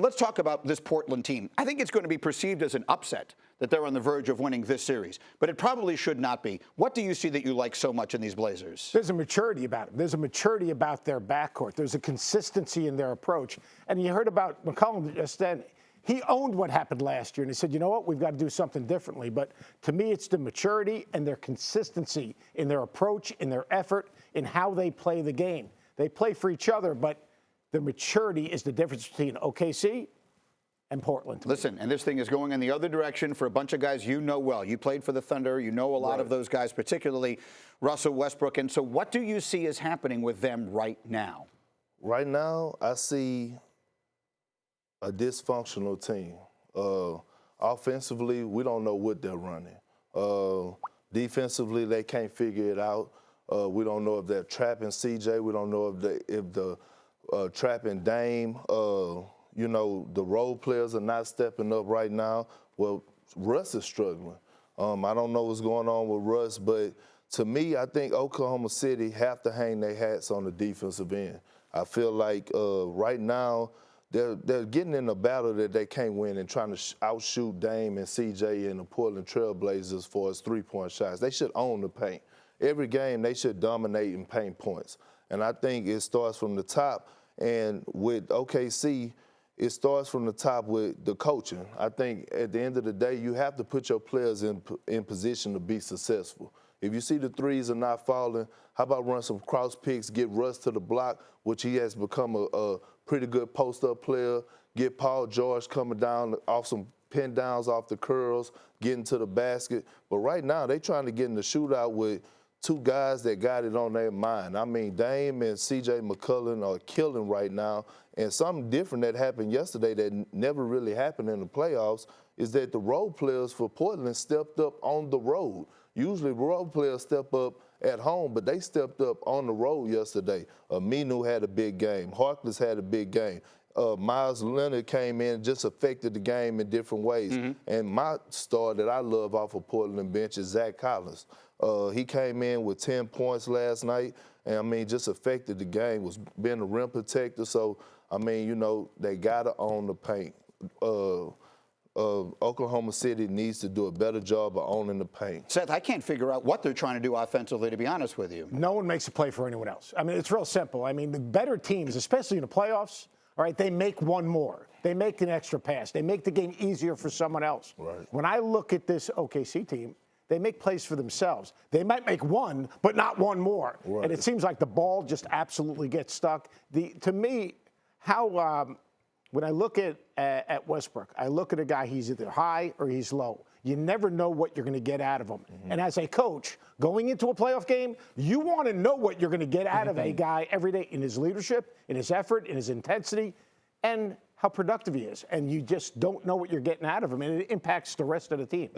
Let's talk about this Portland team. I think it's going to be perceived as an upset that they're on the verge of winning this series, but it probably should not be. What do you see that you like so much in these Blazers? There's a maturity about it. There's a maturity about their backcourt. There's a consistency in their approach. And you heard about McCollum just then. He owned what happened last year, and he said, you know what, we've got to do something differently. But to me, it's the maturity and their consistency in their approach, in their effort, in how they play the game. They play for each other, but the maturity is the difference between OKC and Portland. Listen, and this thing is going in the other direction for a bunch of guys you know well. You played for the Thunder. You know a lot of those guys, particularly Russell Westbrook. And so what do you see is happening with them right now? Right now, I see a dysfunctional team. Offensively, we don't know what they're running. Defensively, they can't figure it out. We don't know if they're trapping CJ. We don't know if the trapping Dame. You know, the role players are not stepping up right now. Well, Russ is struggling. I don't know what's going on with Russ, but to me, I think Oklahoma City have to hang their hats on the defensive end. I feel like right now they're getting in a battle that they can't win and trying to outshoot Dame and CJ and the Portland Trail Blazers as far as three-point shots. They should own the paint. Every game, they should dominate and paint points. And I think it starts from the top. And with OKC, it starts from the top with the coaching. I think at the end of the day, you have to put your players in position to be successful. If you see the threes are not falling, how about run some cross picks, get Russ to the block, which he has become a pretty good post-up player, get Paul George coming down off some pin downs off the curls, getting to the basket. But right now, they trying to get in the shootout with two guys that got it on their mind. I mean, Dame and C.J. McCollum are killing right now. And something different that happened yesterday that never really happened in the playoffs is that the role players for Portland stepped up on the road. Usually role players step up at home, but they stepped up on the road yesterday. Aminu had a big game. Harkless had a big game. Miles Leonard came in and just affected the game in different ways. And my star that I love off of Portland bench is Zach Collins. He came in with 10 points last night, and, I mean, just affected the game, was being a rim protector. So, I mean, you know, they got to own the paint. Oklahoma City needs to do a better job of owning the paint. Seth, I can't figure out what they're trying to do offensively, to be honest with you. No one makes a play for anyone else. I mean, it's real simple. I mean, the better teams, especially in the playoffs, all right, they make one more. They make an extra pass. They make the game easier for someone else. Right. When I look at this OKC team, they make plays for themselves. They might make one, but not one more. Right. And it seems like the ball just absolutely gets stuck. To me, when I look at Westbrook, I look at a guy, he's either high or he's low. You never know what you're going to get out of him. And as a coach, going into a playoff game, you want to know what you're going to get out of a guy every day in his leadership, in his effort, in his intensity, and how productive he is. And you just don't know what you're getting out of him, and it impacts the rest of the team.